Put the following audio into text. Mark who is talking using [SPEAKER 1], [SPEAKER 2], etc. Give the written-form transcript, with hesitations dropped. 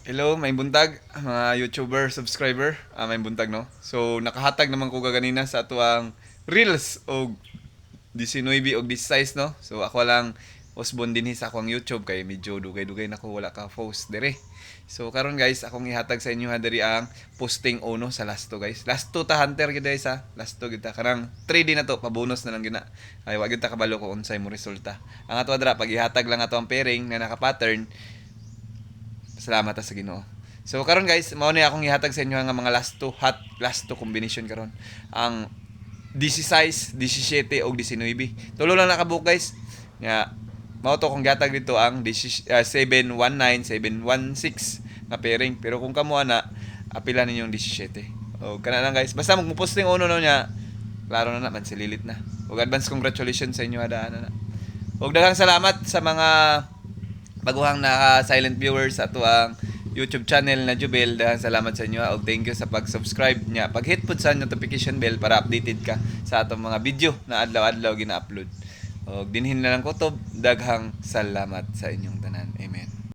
[SPEAKER 1] Hello, may buntag, mga YouTuber subscriber. May buntag no. So nakahatag naman ko kaganina sa ato ang Reels og 19 og 16 no. So ako lang usbon din sa akong YouTube kay medyo dugay-dugay na ko wala ka post dire. So karon guys, akong ihatag sa inyo ha diri ang posting uno sa last to guys. Last to ta hunter gid guys ha. Last to gid ta karang 3D na to, pabonus na lang gina. Ay wa gid ta kabalo ko unsay mo resulta. Ang ato dra pag ihatag lang ato ang pairing na naka-pattern. Salamat ta sa Ginoo. So karon guys, mao ni akong ihatag sa inyo nga mga last two combination karon. Ang 16, 17 ug 19. Tulo lang nakabook guys. Nga mao to kung gatag dito ang 719, 716 na pairing. Pero kung kamo ana, apila ninyong 17. O kana lang guys. Basta magpo-posting uno no nya. Klaro na man sililit na. Ug advance congratulations sa inyo ada na. Ug daghang salamat sa mga baguhang naka-silent viewers sa ato ang YouTube channel na Jubel. Daghang salamat sa inyo ug thank you sa pag-subscribe niya. Pag-hit pud sa notification bell para updated ka sa atong mga video na adlaw-adlaw gina-upload. Og dinhin na lang ko to. Daghang salamat sa inyong tanan. Amen.